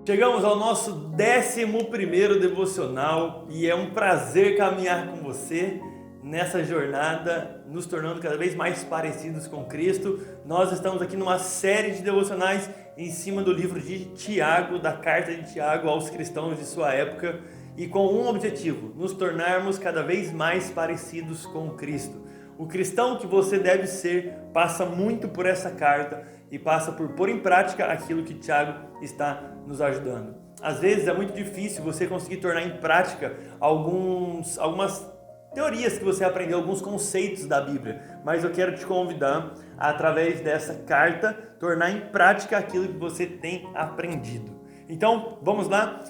Chegamos ao nosso 11º devocional e é um prazer caminhar com você nessa jornada, nos tornando cada vez mais parecidos com Cristo. Nós estamos aqui numa série de devocionais em cima do livro de Tiago, da carta de Tiago aos cristãos de sua época, e com um objetivo: nos tornarmos cada vez mais parecidos com Cristo. O cristão que você deve ser passa muito por essa carta e passa por pôr em prática aquilo que Tiago está nos ajudando. Às vezes é muito difícil você conseguir tornar em prática algumas teorias que você aprendeu, alguns conceitos da Bíblia, mas eu quero te convidar a, através dessa carta, tornar em prática aquilo que você tem aprendido. Então, vamos lá?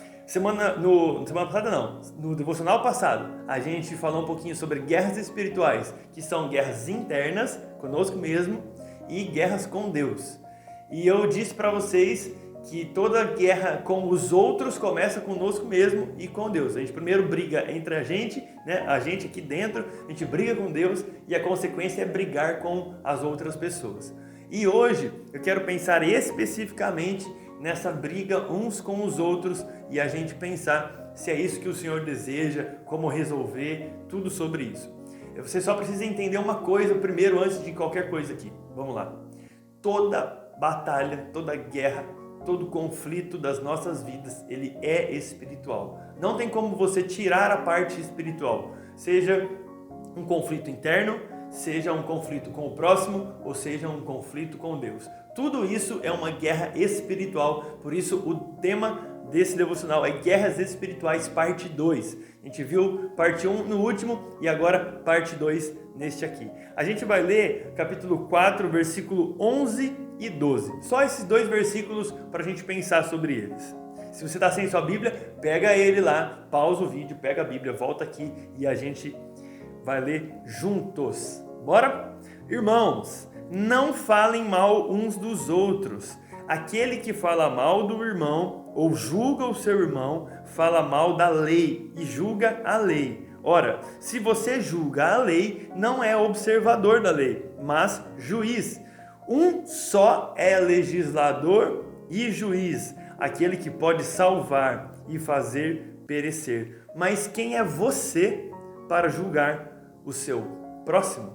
No devocional passado, a gente falou um pouquinho sobre guerras espirituais, que são guerras internas, conosco mesmo, e guerras com Deus. E eu disse para vocês que toda guerra com os outros começa conosco mesmo e com Deus. A gente primeiro briga entre a gente, né? A gente aqui dentro, a gente briga com Deus e a consequência é brigar com as outras pessoas. E hoje eu quero pensar especificamente nessa briga uns com os outros e a gente pensar se é isso que o Senhor deseja, como resolver, tudo sobre isso. Você só precisa entender uma coisa primeiro antes de qualquer coisa aqui. Vamos lá. Toda batalha, toda guerra, todo conflito das nossas vidas, ele é espiritual. Não tem como você tirar a parte espiritual, seja um conflito interno, seja um conflito com o próximo, ou seja um conflito com Deus. Tudo isso é uma guerra espiritual, por isso o tema desse devocional é Guerras Espirituais, parte 2. A gente viu parte 1 no último e agora parte 2 neste aqui. A gente vai ler capítulo 4, versículo 11 e 12. Só esses dois versículos para a gente pensar sobre eles. Se você está sem sua Bíblia, pega ele lá, pausa o vídeo, pega a Bíblia, volta aqui e a gente vai ler juntos. Bora? Irmãos, não falem mal uns dos outros. Aquele que fala mal do irmão ou julga o seu irmão, fala mal da lei e julga a lei. Ora, se você julga a lei, não é observador da lei, mas juiz. Um só é legislador e juiz, aquele que pode salvar e fazer perecer. Mas quem é você para julgar o seu próximo?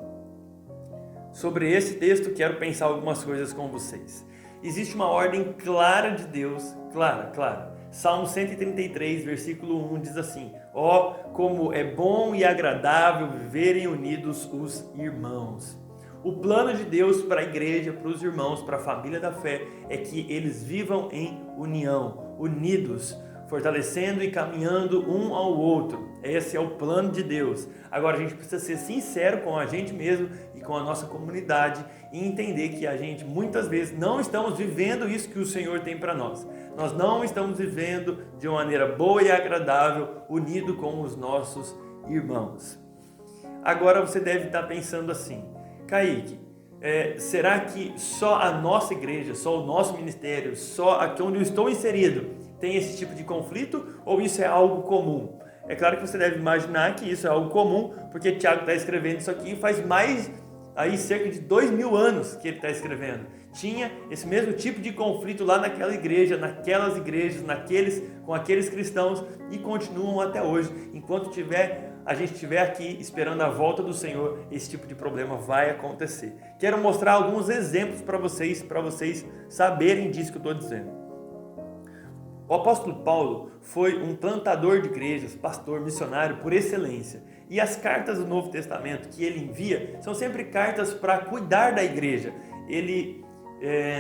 Sobre esse texto, quero pensar algumas coisas com vocês. Existe uma ordem clara de Deus, clara. Salmo 133, versículo 1 diz assim: ó, como é bom e agradável viverem unidos os irmãos. O plano de Deus para a igreja, para os irmãos, para a família da fé, é que eles vivam em união, unidos, fortalecendo e caminhando um ao outro. Esse é o plano de Deus. Agora a gente precisa ser sincero com a gente mesmo e com a nossa comunidade e entender que a gente muitas vezes não estamos vivendo isso que o Senhor tem para nós. Nós não estamos vivendo de uma maneira boa e agradável, unido com os nossos irmãos. Agora você deve estar pensando assim: Kaique, será que só a nossa igreja, só o nosso ministério, só aqui onde eu estou inserido tem esse tipo de conflito, ou isso é algo comum? É claro que você deve imaginar que isso é algo comum, porque Tiago está escrevendo isso aqui faz cerca de 2000 anos que ele está escrevendo. Tinha esse mesmo tipo de conflito lá naquela igreja, naquelas igrejas, com aqueles cristãos, e continuam até hoje. Enquanto a gente estiver aqui esperando a volta do Senhor, esse tipo de problema vai acontecer. Quero mostrar alguns exemplos para vocês saberem disso que eu estou dizendo. O apóstolo Paulo foi um plantador de igrejas, pastor, missionário por excelência. E as cartas do Novo Testamento que ele envia são sempre cartas para cuidar da igreja. Ele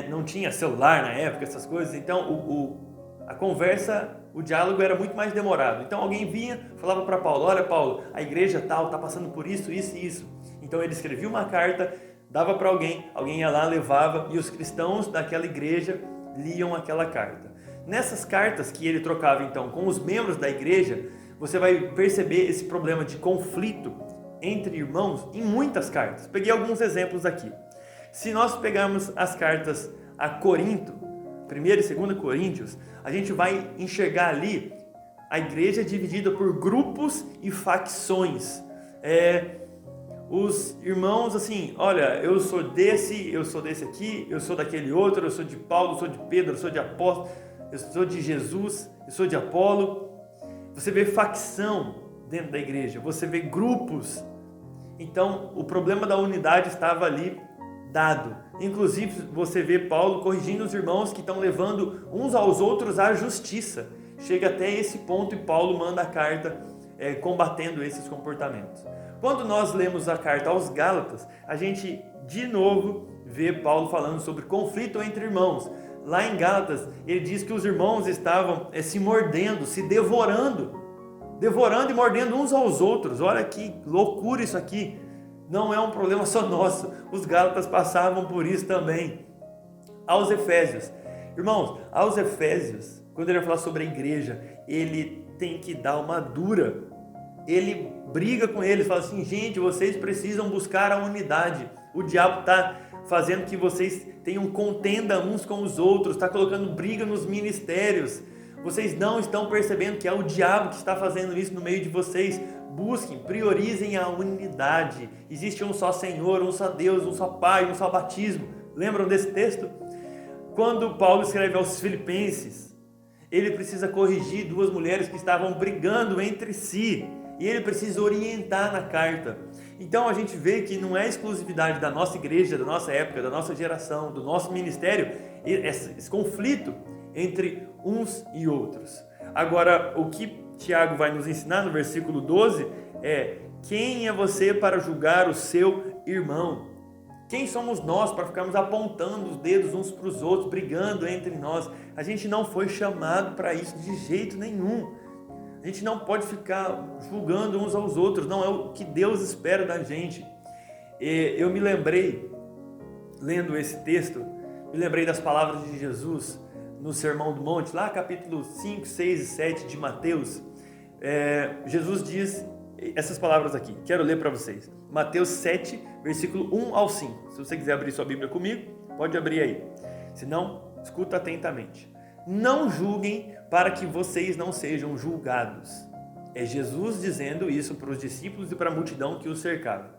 não tinha celular na época, essas coisas, então a conversa, o diálogo era muito mais demorado. Então alguém vinha, falava para Paulo: olha Paulo, a igreja tal está passando por isso, isso e isso. Então ele escrevia uma carta, dava para alguém ia lá, levava, e os cristãos daquela igreja liam aquela carta. Nessas cartas que ele trocava então com os membros da igreja, você vai perceber esse problema de conflito entre irmãos em muitas cartas. Peguei alguns exemplos aqui. Se nós pegarmos as cartas a Corinto, 1 e 2 Coríntios, a gente vai enxergar ali a igreja dividida por grupos e facções. Os irmãos assim: olha, eu sou desse aqui, eu sou daquele outro, eu sou de Paulo, eu sou de Pedro, eu sou de apóstolo. eu sou de Jesus, eu sou de Apolo. Você vê facção dentro da igreja, você vê grupos. Então, o problema da unidade estava ali dado. Inclusive, você vê Paulo corrigindo os irmãos que estão levando uns aos outros à justiça. Chega até esse ponto e Paulo manda a carta combatendo esses comportamentos. Quando nós lemos a carta aos Gálatas, a gente de novo vê Paulo falando sobre conflito entre irmãos. Lá em Gálatas, ele diz que os irmãos estavam se mordendo, se devorando e mordendo uns aos outros. Olha que loucura isso aqui. Não é um problema só nosso. Os Gálatas passavam por isso também. Aos Efésios. Irmãos, aos Efésios, quando ele vai falar sobre a igreja, ele tem que dar uma dura. Ele briga com eles, fala assim, gente, vocês precisam buscar a unidade. O diabo está fazendo que vocês tenham contenda uns com os outros, está colocando briga nos ministérios. Vocês não estão percebendo que é o diabo que está fazendo isso no meio de vocês. Busquem, priorizem a unidade. Existe um só Senhor, um só Deus, um só Pai, um só batismo. Lembram desse texto? Quando Paulo escreve aos Filipenses, ele precisa corrigir duas mulheres que estavam brigando entre si. E ele precisa orientar na carta. Então a gente vê que não é exclusividade da nossa igreja, da nossa época, da nossa geração, do nosso ministério, esse conflito entre uns e outros. Agora, o que Tiago vai nos ensinar no versículo 12 é: quem é você para julgar o seu irmão? Quem somos nós para ficarmos apontando os dedos uns para os outros, brigando entre nós? A gente não foi chamado para isso de jeito nenhum. A gente não pode ficar julgando uns aos outros, não é o que Deus espera da gente. Eu me lembrei, lendo esse texto, me lembrei das palavras de Jesus no Sermão do Monte, lá capítulo 5, 6 e 7 de Mateus. Jesus diz essas palavras aqui, quero ler para vocês. Mateus 7, versículo 1 ao 5. Se você quiser abrir sua Bíblia comigo, pode abrir aí. Se não, escuta atentamente. Não julguem para que vocês não sejam julgados. É Jesus dizendo isso para os discípulos e para a multidão que os cercava.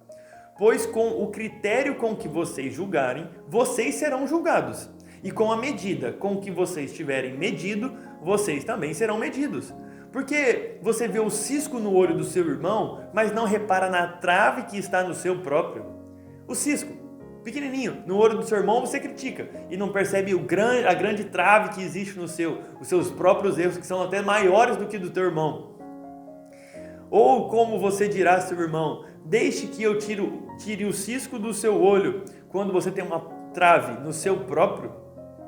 Pois com o critério com que vocês julgarem, vocês serão julgados. E com a medida com que vocês tiverem medido, vocês também serão medidos. Porque você vê o cisco no olho do seu irmão, mas não repara na trave que está no seu próprio. O cisco, pequenininho, no olho do seu irmão você critica e não percebe a grande trave que existe os seus próprios erros, que são até maiores do que do teu irmão. Ou como você dirá a seu irmão, deixe que eu tire o cisco do seu olho, quando você tem uma trave no seu próprio?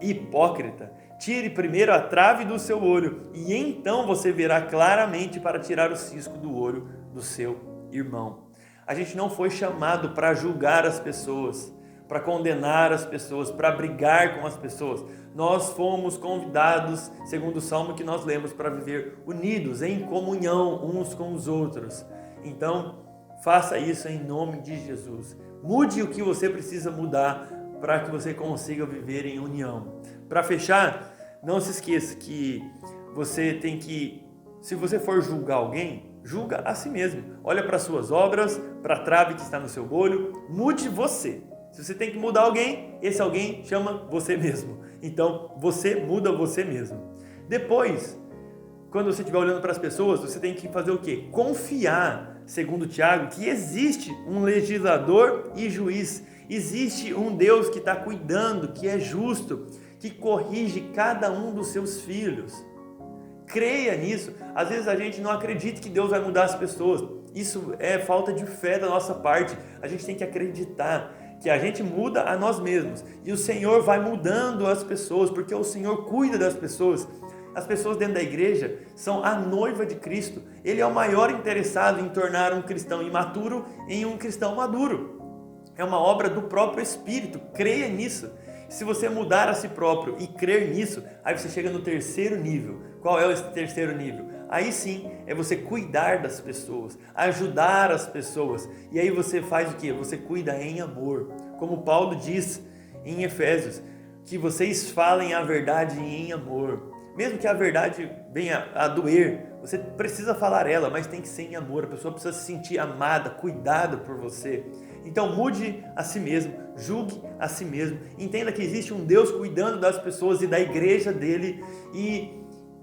Hipócrita, tire primeiro a trave do seu olho, e então você verá claramente para tirar o cisco do olho do seu irmão. A gente não foi chamado para julgar as pessoas, para condenar as pessoas, para brigar com as pessoas. Nós fomos convidados, segundo o Salmo que nós lemos, para viver unidos, em comunhão uns com os outros. Então, faça isso em nome de Jesus. Mude o que você precisa mudar para que você consiga viver em união. Para fechar, não se esqueça que você tem que, se você for julgar alguém, julga a si mesmo. Olha para as suas obras, para a trave que está no seu olho, mude você. Se você tem que mudar alguém, esse alguém chama você mesmo. Então, você muda você mesmo. Depois, quando você estiver olhando para as pessoas, você tem que fazer o quê? Confiar, segundo Tiago, que existe um legislador e juiz. Existe um Deus que está cuidando, que é justo, que corrige cada um dos seus filhos. Creia nisso. Às vezes a gente não acredita que Deus vai mudar as pessoas. Isso é falta de fé da nossa parte. A gente tem que acreditar que a gente muda a nós mesmos. E o Senhor vai mudando as pessoas, porque o Senhor cuida das pessoas. As pessoas dentro da igreja são a noiva de Cristo. Ele é o maior interessado em tornar um cristão imaturo em um cristão maduro. É uma obra do próprio Espírito, creia nisso. Se você mudar a si próprio e crer nisso, aí você chega no terceiro nível. Qual é esse terceiro nível? Aí sim, é você cuidar das pessoas, ajudar as pessoas. E aí você faz o quê? Você cuida em amor. Como Paulo diz em Efésios, que vocês falem a verdade em amor. Mesmo que a verdade venha a doer, você precisa falar ela, mas tem que ser em amor. A pessoa precisa se sentir amada, cuidada por você. Então mude a si mesmo, julgue a si mesmo, entenda que existe um Deus cuidando das pessoas e da igreja dele, e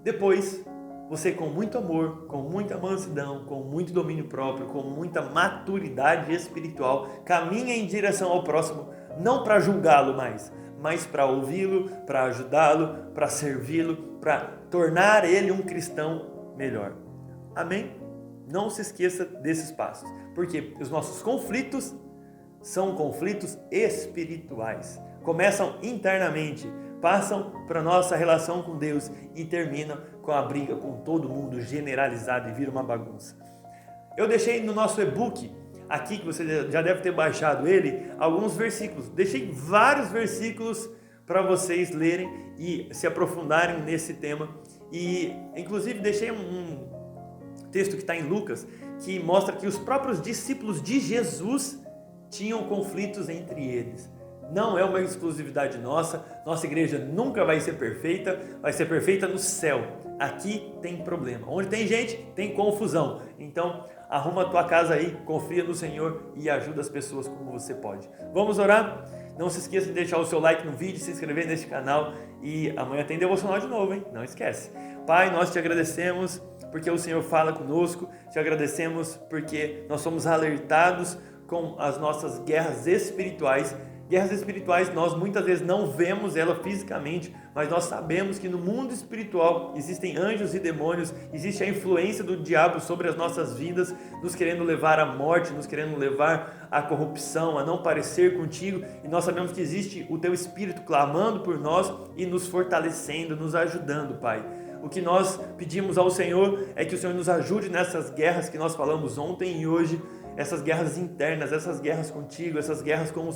depois você, com muito amor, com muita mansidão, com muito domínio próprio, com muita maturidade espiritual, caminha em direção ao próximo, não para julgá-lo mais, mas para ouvi-lo, para ajudá-lo, para servi-lo, para tornar ele um cristão melhor. Amém? Não se esqueça desses passos, porque os nossos conflitos são conflitos espirituais. Começam internamente, passam para a nossa relação com Deus e terminam com a briga com todo mundo generalizado e vira uma bagunça. Eu deixei no nosso e-book, aqui que você já deve ter baixado ele, alguns versículos. Deixei vários versículos para vocês lerem e se aprofundarem nesse tema. E inclusive deixei um texto que está em Lucas, que mostra que os próprios discípulos de Jesus tinham conflitos entre eles. Não é uma exclusividade nossa, nossa igreja nunca vai ser perfeita no céu. Aqui tem problema. Onde tem gente, tem confusão. Então, arruma a tua casa aí, confia no Senhor e ajuda as pessoas como você pode. Vamos orar? Não se esqueça de deixar o seu like no vídeo, se inscrever neste canal e amanhã tem devocional de novo, hein? Não esquece. Pai, nós te agradecemos porque o Senhor fala conosco, te agradecemos porque nós somos alertados com as nossas guerras espirituais. Guerras espirituais, nós muitas vezes não vemos ela fisicamente, mas nós sabemos que no mundo espiritual existem anjos e demônios, existe a influência do diabo sobre as nossas vidas, nos querendo levar à morte, nos querendo levar à corrupção, a não parecer contigo, e nós sabemos que existe o teu Espírito clamando por nós e nos fortalecendo, nos ajudando, Pai. O que nós pedimos ao Senhor é que o Senhor nos ajude nessas guerras que nós falamos ontem e hoje, essas guerras internas, essas guerras contigo, essas guerras com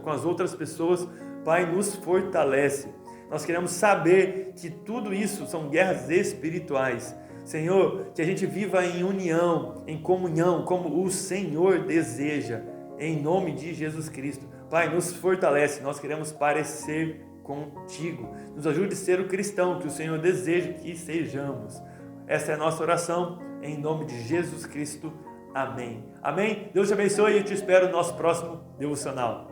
as outras pessoas. Pai, nos fortalece. Nós queremos saber que tudo isso são guerras espirituais. Senhor, que a gente viva em união, em comunhão, como o Senhor deseja, em nome de Jesus Cristo. Pai, nos fortalece, nós queremos parecer contigo. Nos ajude a ser o cristão que o Senhor deseja que sejamos. Essa é a nossa oração, em nome de Jesus Cristo. Amém. Amém? Deus te abençoe e eu te espero no nosso próximo devocional.